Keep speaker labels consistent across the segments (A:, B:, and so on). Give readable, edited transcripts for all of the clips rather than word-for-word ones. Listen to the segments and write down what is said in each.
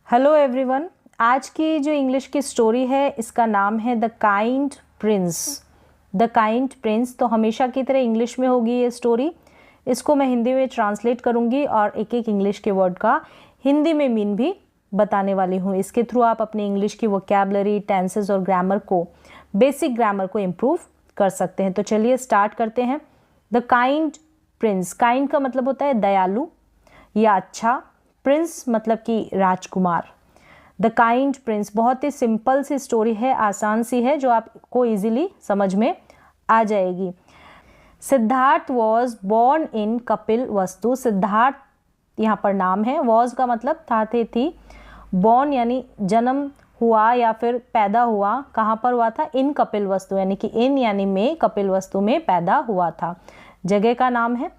A: Hello everyone. आज की जो इंग्लिश की स्टोरी है इसका नाम है the kind Prince. The kind Prince तो हमेशा की तरह इंग्लिश में होगी ये स्टोरी। इसको मैं हिंदी में ट्रांसलेट करूँगी और एक एक इंग्लिश के वर्ड का हिंदी में मीन भी बताने वाली हूँ। इसके थ्रू आप अपनी इंग्लिश की वोकैबुलरी, टेंसेस और ग्रामर को, बेसिक ग्रामर को इम्प्रूव कर सकते हैं। तो चलिए स्टार्ट करते हैं। The kind Prince. काइंड का मतलब होता है दयालु या अच्छा। प्रिंस मतलब कि राजकुमार। द काइंड प्रिंस बहुत ही सिंपल सी स्टोरी है, आसान सी है, जो आपको इजीली समझ में आ जाएगी। Siddharth was born in Kapil वस्तु। सिद्धार्थ यहाँ पर नाम है। वॉज का मतलब था, थे, थी। बॉर्न यानी जन्म हुआ या फिर पैदा हुआ। कहाँ पर हुआ था? इन कपिल वस्तु, यानी कि इन यानी में, कपिल वस्तु में पैदा हुआ था। जगह का नाम है।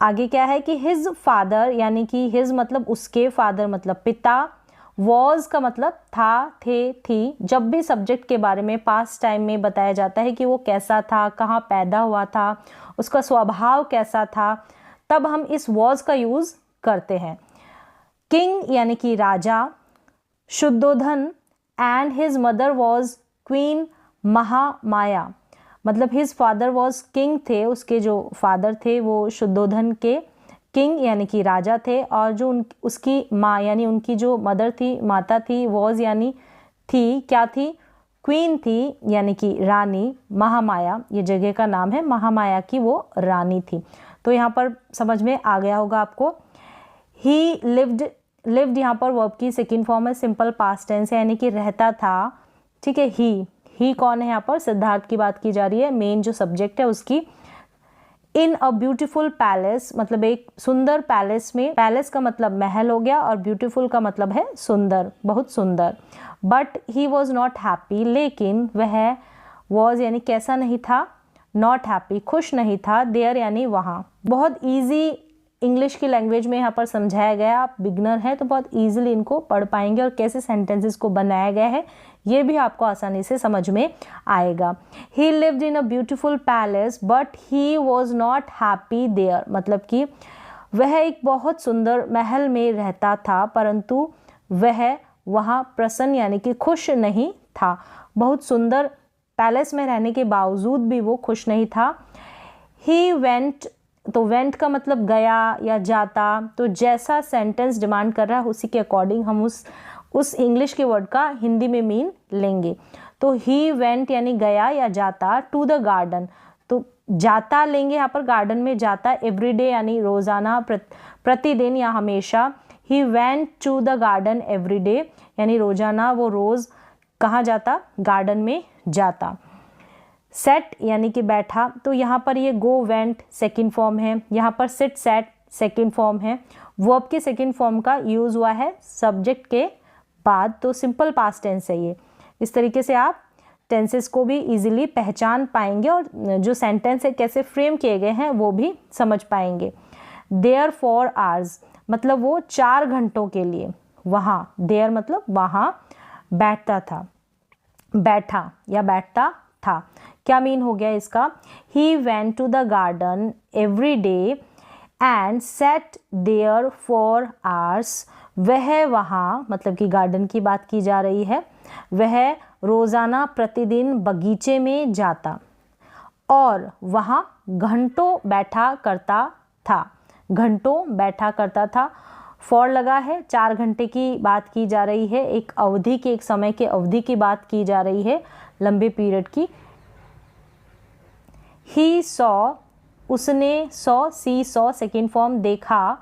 A: आगे क्या है कि हिज फादर, यानी कि हिज मतलब उसके, फादर मतलब पिता। वॉज का मतलब था, थे, थी। जब भी सब्जेक्ट के बारे में पास्ट टाइम में बताया जाता है कि वो कैसा था, कहाँ पैदा हुआ था, उसका स्वभाव कैसा था, तब हम इस वॉज का यूज करते हैं। किंग यानी कि राजा। Shuddhodana and his mother was queen Mahamaya. मतलब हिज फादर वॉज किंग थे, उसके जो फादर थे वो शुद्धोधन के किंग यानी कि राजा थे। और जो उसकी माँ यानी उनकी जो मदर थी, माता थी, वॉज यानी थी, क्या थी? क्वीन थी यानी कि रानी। महामाया ये जगह का नाम है, महामाया की वो रानी थी। तो यहाँ पर समझ में आ गया होगा आपको। ही लिव्ड, लिव्ड यहाँ पर वर्ब की सेकेंड फॉर्म है, सिंपल पास्ट टेंस है, यानी कि रहता था। ठीक है। ही कौन है? यहाँ पर सिद्धार्थ की बात की जा रही है, मेन जो सब्जेक्ट है उसकी। इन अ ब्यूटीफुल पैलेस मतलब एक सुंदर पैलेस में। पैलेस का मतलब महल हो गया और ब्यूटीफुल का मतलब है सुंदर, बहुत सुंदर। But he was not happy, लेकिन वह, वॉज यानी कैसा नहीं था, नॉट हैप्पी खुश नहीं था, देयर यानी वहाँ। बहुत ईजी इंग्लिश की लैंग्वेज में यहाँ पर समझाया गया। आप बिगनर हैं तो बहुत ईजिली इनको पढ़ पाएंगे और कैसे सेंटेंसेस को बनाया गया है ये भी आपको आसानी से समझ में आएगा। He lived in a beautiful palace but he was not happy there. मतलब कि वह एक बहुत सुंदर महल में रहता था परंतु वह वहाँ प्रसन्न यानी कि खुश नहीं था। बहुत सुंदर पैलेस में रहने के बावजूद भी वो खुश नहीं था। ही वेंट, तो वेंट का मतलब गया या जाता। तो जैसा सेंटेंस डिमांड कर रहा है उसी के अकॉर्डिंग हम उस इंग्लिश के वर्ड का हिंदी में मीन लेंगे। तो ही वेंट यानी गया या जाता, टू द गार्डन। तो जाता लेंगे यहाँ पर, गार्डन में जाता। एवरीडे यानी रोजाना, प्रतिदिन या हमेशा। He went to the garden everyday यानी रोजाना वो रोज कहाँ जाता? गार्डन में जाता। सेट यानी कि बैठा। तो यहाँ पर ये गो वेंट सेकेंड फॉर्म है, यहाँ पर सिट सेट सेकेंड फॉर्म है। वर्ब के सेकेंड फॉर्म का यूज हुआ है सब्जेक्ट के बाद, तो सिंपल पास्ट टेंस है ये। इस तरीके से आप टेंसेस को भी इजीली पहचान पाएंगे और जो सेंटेंस है कैसे फ्रेम किए गए हैं वो भी समझ पाएंगे। देयर फॉर आवर्स मतलब वो 4 घंटों के लिए वहाँ, देयर मतलब वहाँ बैठता था, बैठा या बैठता था। क्या मीन हो गया इसका? He went to the garden every day and set there for hours. वह वहाँ, मतलब कि गार्डन की बात की जा रही है, वह रोज़ाना प्रतिदिन बगीचे में जाता और वहाँ घंटों बैठा करता था। घंटों बैठा करता था। फॉर लगा है, 4 घंटे की बात की जा रही है, एक अवधि की, एक समय के अवधि की बात की जा रही है, लंबे पीरियड की। ही सॉ, उसने, सॉ, सी सॉ सेकेंड फॉर्म देखा।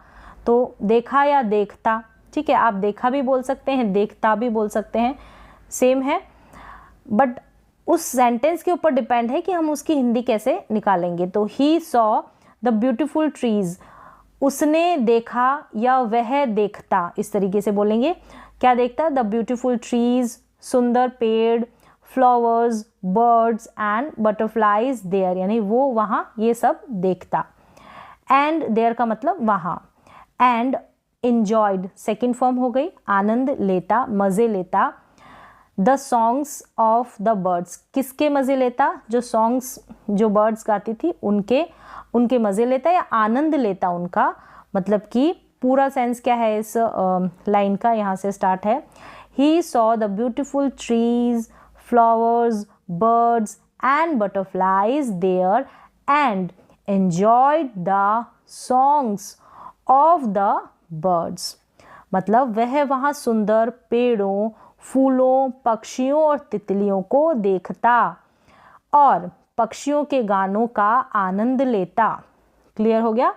A: तो देखा या देखता, ठीक है, आप देखा भी बोल सकते हैं, देखता भी बोल सकते हैं, सेम है। बट उस सेंटेंस के ऊपर डिपेंड है कि हम उसकी हिंदी कैसे निकालेंगे। तो ही सॉ द ब्यूटीफुल ट्रीज, उसने देखा या वह देखता, इस तरीके से बोलेंगे। क्या देखता? द ब्यूटीफुल ट्रीज, सुंदर पेड़, flowers, birds and butterflies there यानी वो वहाँ ये सब देखता। एंड देयर का मतलब वहाँ। एंड enjoyed सेकेंड फॉर्म हो गई, आनंद लेता, मज़े लेता। The songs of the birds, किसके मज़े लेता? जो सॉन्ग्स जो बर्ड्स गाती थी उनके मज़े लेता या आनंद लेता उनका, मतलब कि पूरा सेंस क्या है इस लाइन का, यहाँ से स्टार्ट है। He saw the beautiful trees, flowers, birds and butterflies there and enjoyed the songs of the birds. मतलब वह वहाँ सुंदर पेड़ों, फूलों, पक्षियों और तितलियों को देखता और पक्षियों के गानों का आनंद लेता। क्लियर हो गया।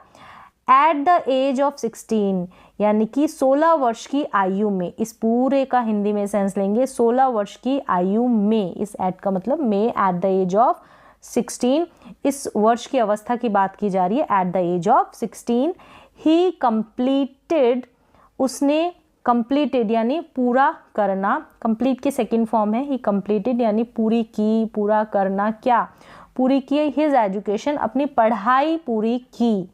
A: एट द एज ऑफ 16 यानी कि 16 वर्ष की आयु में, इस पूरे का हिंदी में सेंस लेंगे, 16 वर्ष की आयु में, इस एट का मतलब में, एट द एज ऑफ 16, इस वर्ष की अवस्था की बात की जा रही है। At the age of 16 he completed, उसने कंप्लीटेड यानी पूरा करना, कंप्लीट की सेकेंड फॉर्म है, ही कंप्लीटेड यानी पूरी की, पूरा करना, क्या पूरी की, हिज एजुकेशन, अपनी पढ़ाई पूरी की,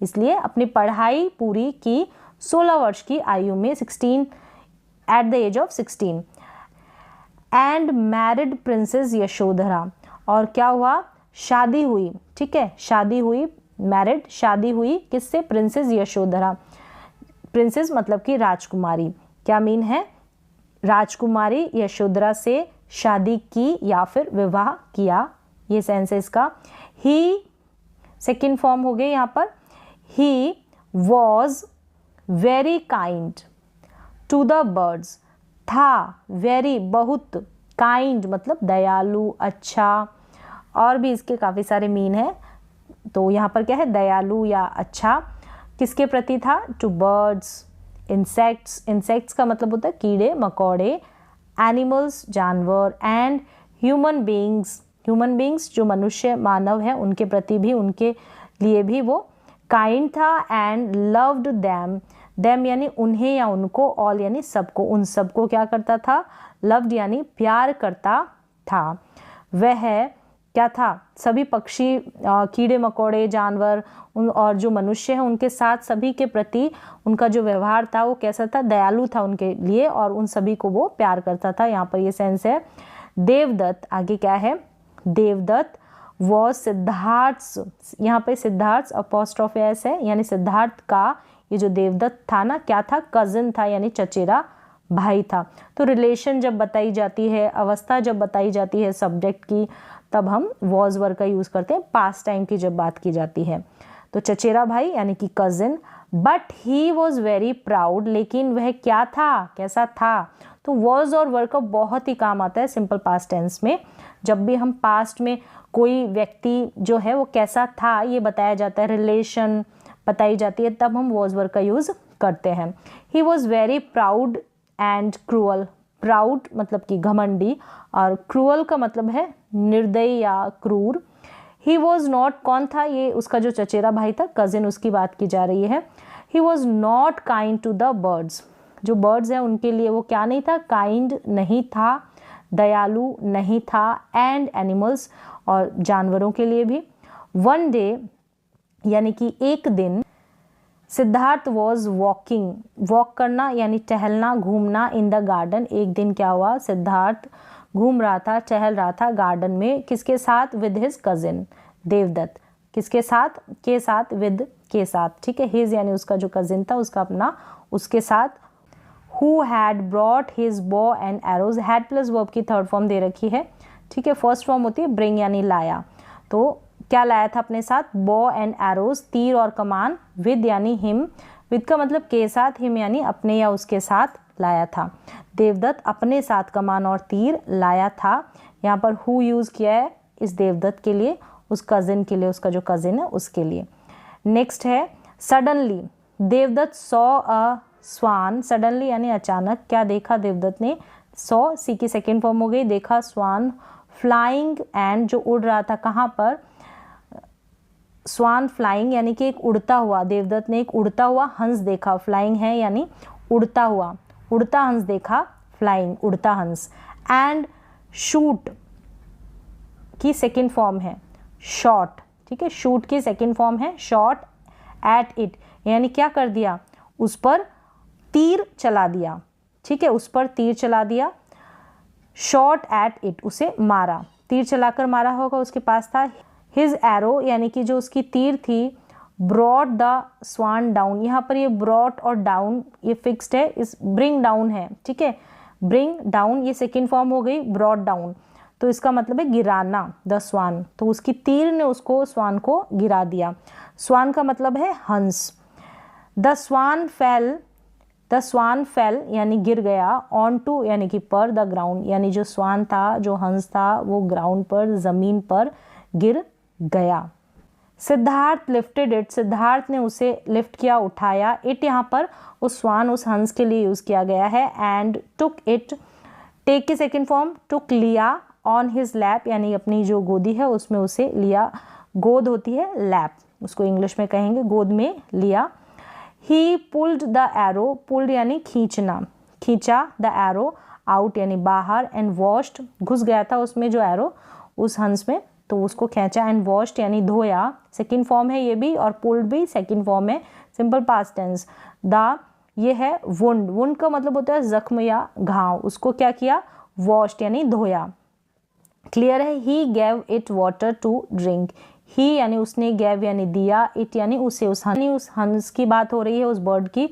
A: इसलिए अपनी पढ़ाई पूरी की 16 वर्ष की आयु में, 16 at the age of 16। And married princess Yashodhara, और क्या हुआ, शादी हुई, ठीक है, शादी हुई, मैरिड शादी हुई, किससे, प्रिंसेस यशोधरा। प्रिंसेस मतलब कि राजकुमारी, क्या मीन है, राजकुमारी यशोधरा से शादी की या फिर विवाह किया, ये सेंस है इसका। ही सेकेंड फॉर्म हो गई यहाँ पर, he was very kind to the birds, था वेरी बहुत, काइंड मतलब दयालु, अच्छा, और भी इसके काफ़ी सारे मीन है। तो यहाँ पर क्या है, दयालु या अच्छा, किसके प्रति था, टू बर्ड्स, इंसेक्ट्स, इंसेक्ट्स का मतलब होता है कीड़े मकोड़े, एनिमल्स जानवर, and human beings, human beings जो मनुष्य मानव है उनके प्रति भी, उनके लिए भी वो काइंड था। एंड लव्ड दैम, दैम यानी उन्हें या उनको, ऑल यानी सबको, उन सबको क्या करता था, लव्ड यानी प्यार करता था। वह क्या था, सभी पक्षी, कीड़े मकोड़े, जानवर और जो मनुष्य हैं उनके साथ सभी के प्रति उनका जो व्यवहार था वो कैसा था, दयालु था उनके लिए, और उन सभी को वो प्यार करता था। यहाँ पर ये सेंस है। देवदत्त, आगे क्या है, देवदत्त वो सिद्धार्थ, यहाँ पे सिद्धार्थ अपोस्ट्रोफी एस है, यानी सिद्धार्थ का ये जो देवदत्त था ना, क्या था, कजिन था, यानी चचेरा भाई था। तो रिलेशन जब बताई जाती है, अवस्था जब बताई जाती है सब्जेक्ट की, तब हम वॉज वर्ब का यूज करते हैं। पास्ट टाइम की जब बात की जाती है तो चचेरा भाई यानी कि cousin. But he was very proud, लेकिन वह क्या था, कैसा था। तो वॉज और वर्ब का बहुत ही काम आता है सिंपल पास्ट टेंस में। जब भी हम पास्ट में कोई व्यक्ति जो है वो कैसा था ये बताया जाता है, रिलेशन बताई जाती है, तब हम वॉज वर्ब का यूज करते हैं। ही was very proud and cruel, proud मतलब कि घमंडी, और क्रूअल का मतलब है निर्दयी या क्रूर। ही वॉज नॉट, कौन था, ये उसका जो चचेरा भाई था, कजिन, उसकी बात की जा रही है। He was not kind to the birds, जो बर्ड्स हैं उनके लिए वो क्या नहीं था, काइंड नहीं था, दयालु नहीं था, एंड एनिमल्स और जानवरों के लिए भी। वन डे यानी कि एक दिन, सिद्धार्थ वॉज वॉकिंग, वॉक करना यानी टहलना, घूमना, इन द गार्डन। एक दिन क्या हुआ, सिद्धार्थ घूम रहा था, टहल रहा था गार्डन में, किसके साथ, विद हिज कजिन देवदत्त, किसके साथ, के साथ, विद के साथ, ठीक है, हिज यानी उसका जो कजिन था उसका अपना, उसके साथ। Who had brought his bow and arrows, had plus verb की थर्ड फॉर्म दे रखी है, ठीक है, फर्स्ट फॉर्म होती है ब्रिंग यानी लाया, तो क्या लाया था अपने साथ, बो एंड एरोज, तीर और कमान, विद यानी हिम, विद का मतलब के साथ, हिम यानी अपने या उसके साथ लाया था। देवदत्त अपने साथ कमान और तीर लाया था। यहाँ पर हु यूज किया है इस देवदत्त के लिए, उस कजिन के लिए, उसका जो कजिन है उसके लिए। नेक्स्ट है suddenly, Devadatta saw a swan, suddenly यानी अचानक, क्या देखा देवदत्त ने, सॉ, सी की सेकेंड फॉर्म हो गई, देखा, स्वान फ्लाइंग, एंड जो उड़ रहा था, कहाँ पर, स्वान फ्लाइंग यानी कि एक उड़ता हुआ, देवदत्त ने एक उड़ता हुआ हंस देखा, फ्लाइंग है यानी उड़ता हुआ, उड़ता हंस देखा, फ्लाइंग उड़ता हंस। एंड शूट की सेकेंड फॉर्म है शॉट, ठीक है, शूट की सेकेंड फॉर्म है शॉट एट इट, यानी क्या कर दिया, उस पर तीर चला दिया, ठीक है, उस पर तीर चला दिया। शॉट एट इट, उसे मारा, तीर चलाकर मारा होगा, उसके पास था। हिज एरो यानी कि जो उसकी तीर थी ब्रॉट द स्वान डाउन, यहाँ पर ये ब्रॉट और डाउन ये फिक्स्ड है, इस ब्रिंग डाउन है, ठीक है, ब्रिंग डाउन ये सेकेंड फॉर्म हो गई ब्रॉट डाउन, तो इसका मतलब है गिराना, द स्वान, तो उसकी तीर ने उसको स्वान को गिरा दिया। स्वान का मतलब है हंस। द स्वान फेल यानी गिर गया, ऑन टू यानी कि पर द ग्राउंड, यानी जो स्वान था, जो हंस था, वो ग्राउंड पर, जमीन पर गिर गया। सिद्धार्थ लिफ्टेड इट, सिद्धार्थ ने उसे लिफ्ट किया, उठाया। इट यहाँ पर उस स्वान, उस हंस के लिए यूज किया गया है। एंड टुक इट, टेक की सेकेंड फॉर्म, टुक लिया, ऑन हिज लैप यानी अपनी जो गोदी है उसमें उसे लिया, गोद होती है लैप, उसको इंग्लिश में कहेंगे गोद में लिया। ही पुल्ड द एरो, पुल्ड यानी खींचना, खींचा, द एरो आउट यानी बाहर, एंड वॉश्ड घुस गया था उसमें जो एरो उस हंस में, तो उसको खींचा, एंड वॉश्ड यानी धोया, सेकेंड फॉर्म है ये भी, और पुल्ड भी सेकेंड फॉर्म है, सिंपल पास्ट टेंस। द ये है वुंड, वुंड का मतलब होता है जख्म या घाव, उसको क्या किया, वॉश्ड यानी धोया। क्लियर है। He gave it water to drink, he यानी उसने, गैव यानी दिया, इट यानी उसे, उस हंस की बात हो रही है, उस बर्ड की।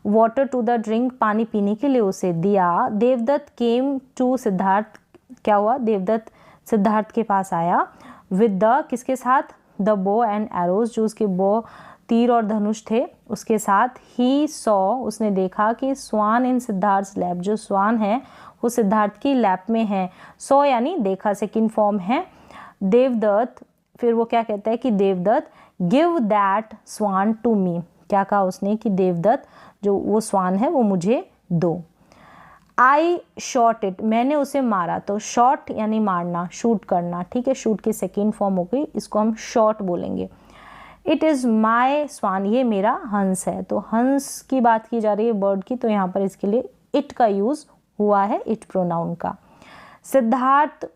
A: वाटर टू द ड्रिंक पानी पीने के लिए उसे दिया। देवदत्त केम टू सिद्धार्थ, क्या हुआ, देवदत्त सिद्धार्थ के पास आया। विद द किसके साथ, द बो एंड एरोज, जो उसके बो तीर और धनुष थे उसके साथ। ही सॉ उसने देखा कि स्वान इन सिद्धार्थ लैप, जो स्वान है वो सिद्धार्थ की लैप में है। सॉ यानी देखा, सेकेंड फॉर्म है। देवदत्त, फिर वो क्या कहता है कि Devadatta give that swan to me, क्या कहा उसने कि देवदत्त जो वो स्वान है वो मुझे दो। आई शॉट इट, मैंने उसे मारा, तो शॉट यानी मारना, शूट करना, ठीक है, शूट की सेकेंड फॉर्म हो गई, इसको हम शॉट बोलेंगे। इट इज़ माई स्वान, ये मेरा हंस है, तो हंस की बात की जा रही है बर्ड की, तो यहाँ पर इसके लिए इट का यूज हुआ है, इट प्रोनाउन का। सिद्धार्थ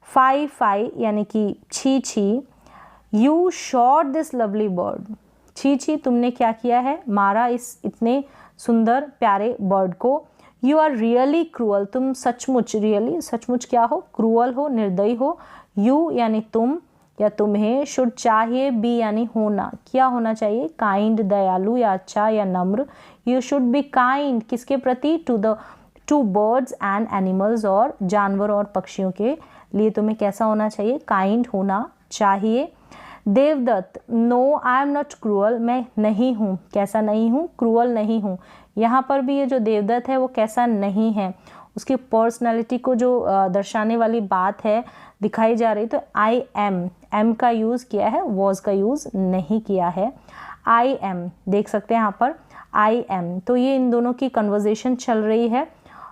A: फाई फाई यानी कि छी छी, you shot this lovely bird, छी छी तुमने क्या किया है, मारा इस इतने सुंदर प्यारे बर्ड को। यू आर रियली क्रूअल, तुम सचमुच, रियली सचमुच क्या हो, क्रूअल हो, निर्दयी हो। यू यानी तुम या तुम्हें, शुड चाहिए, बी यानी होना, क्या होना चाहिए, काइंड दयालु या अच्छा या नम्र। यू शुड बी काइंड किसके प्रति, टू बर्ड्स एंड एनिमल्स, और जानवर और पक्षियों के लिए तुम्हें कैसा होना चाहिए, काइंड होना चाहिए। Devadatta no I am not cruel, मैं नहीं हूँ, कैसा नहीं हूँ, क्रूअल नहीं हूँ। यहाँ पर भी ये जो देवदत्त है वो कैसा नहीं है, उसकी पर्सनालिटी को जो दर्शाने वाली बात है दिखाई जा रही, तो आई एम का यूज़ किया है, वॉज का यूज़ नहीं किया है। आई एम देख सकते हैं यहाँ पर आई एम, तो ये इन दोनों की कन्वर्जेशन चल रही है,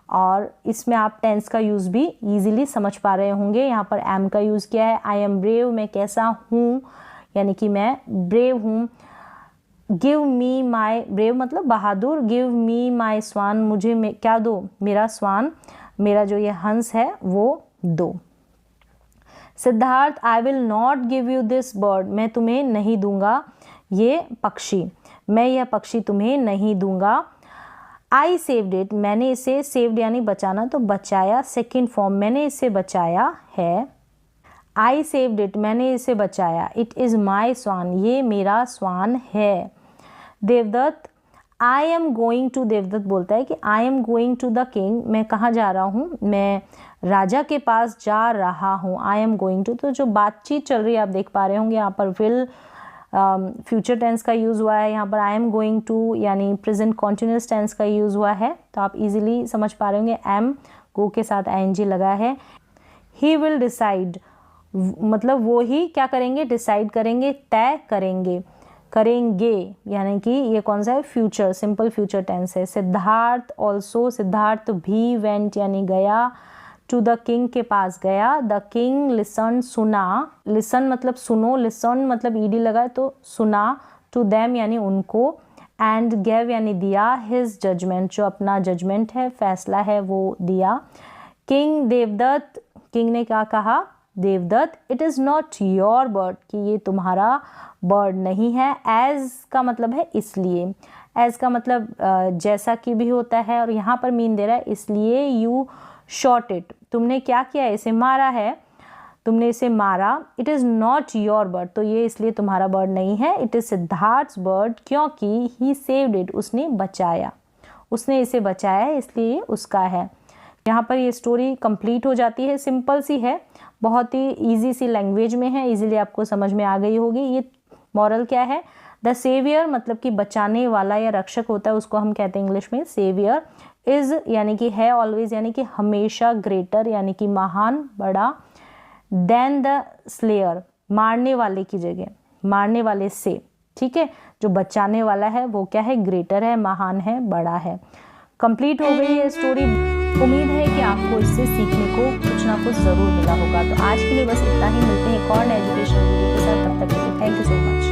A: और इसमें आप टेंस का यूज़ भी इजीली समझ पा रहे होंगे। यहाँ पर एम का यूज़ किया है, आई एम ब्रेव, मैं कैसा हूँ, यानी कि मैं ब्रेव हूँ। गिव मी माई, ब्रेव मतलब बहादुर, गिव मी माई स्वान, मुझे क्या दो, मेरा स्वान, मेरा जो ये हंस है वो दो। Siddharth I will not give you this bird, मैं तुम्हें नहीं दूंगा ये पक्षी, मैं यह पक्षी तुम्हें नहीं दूंगा। आई सेव्ड इट, मैंने इसे, सेव्ड यानी बचाना, तो बचाया, सेकेंड फॉर्म, मैंने इसे बचाया है। आई सेव्ड इट, मैंने इसे बचाया। इट इज़ माई स्वान, ये मेरा स्वान है। Devadatta I am going to, Devadatta बोलता है कि I am going to the king, मैं कहाँ जा रहा हूँ, मैं राजा के पास जा रहा हूँ। आई एम गोइंग टू, तो जो बातचीत चल रही है आप देख पा रहे होंगे, यहाँ पर विल फ्यूचर टेंस का यूज़ हुआ है, यहाँ पर आई एम गोइंग टू यानी प्रेजेंट कॉन्टिन्यूस टेंस का यूज़ हुआ है, तो आप इजीली समझ पा रहे होंगे। एम गो के साथ आईएनजी लगा है। ही विल डिसाइड, मतलब वो ही क्या करेंगे, डिसाइड करेंगे, तय करेंगे, करेंगे यानी कि ये कौन सा है, फ्यूचर, सिंपल फ्यूचर टेंस है। सिद्धार्थ ऑल्सो, सिद्धार्थ भी, वेंट यानी गया, टू द किंग के पास गया। द किंग लिसन, सुना, लिसन मतलब सुनो, लिसन मतलब ईडी लगा तो सुना, टू देम यानी उनको, एंड गेव यानी दिया, हिज जजमेंट जो अपना जजमेंट है, फैसला है वो दिया। किंग देवदत्त, किंग ने क्या कहा, Devadatta it is not your bird, कि ये तुम्हारा बर्ड नहीं है। एज का मतलब है इसलिए, एज का मतलब जैसा कि भी होता है, और यहाँ पर मीन दे रहा है इसलिए। यू शॉट इट, तुमने क्या किया, इसे मारा है। तुमने इसे मारा, it is not your bird, तो ये इसलिए तुम्हारा बर्ड नहीं है, इट इज़ सिद्धार्थ्स बर्ड, क्योंकि ही सेव्ड इट, उसने बचाया, उसने इसे बचाया इसलिए उसका है। यहाँ पर ये स्टोरी कंप्लीट हो जाती है, सिंपल सी है, बहुत ही इजी सी लैंग्वेज में है, इजीली आपको समझ में आ गई होगी। ये मॉरल क्या है, द सेवियर मतलब कि बचाने वाला या रक्षक होता है, उसको हम कहते हैं इंग्लिश में सेवियर, इज़ यानी कि है, ऑलवेज यानी कि हमेशा, ग्रेटर यानी कि महान, बड़ा, देन द स्लेयर मारने वाले की जगह, मारने वाले से, ठीक है, जो बचाने वाला है वो क्या है, ग्रेटर है, महान है, बड़ा है। कंप्लीट हो गई है स्टोरी। उम्मीद है कि आपको इससे सीखने को कुछ ना कुछ ज़रूर मिला होगा। तो आज के लिए बस इतना ही, मिलते हैं एक और एजुकेशनल वीडियो के साथ, तब तक के लिए थैंक यू सो मच।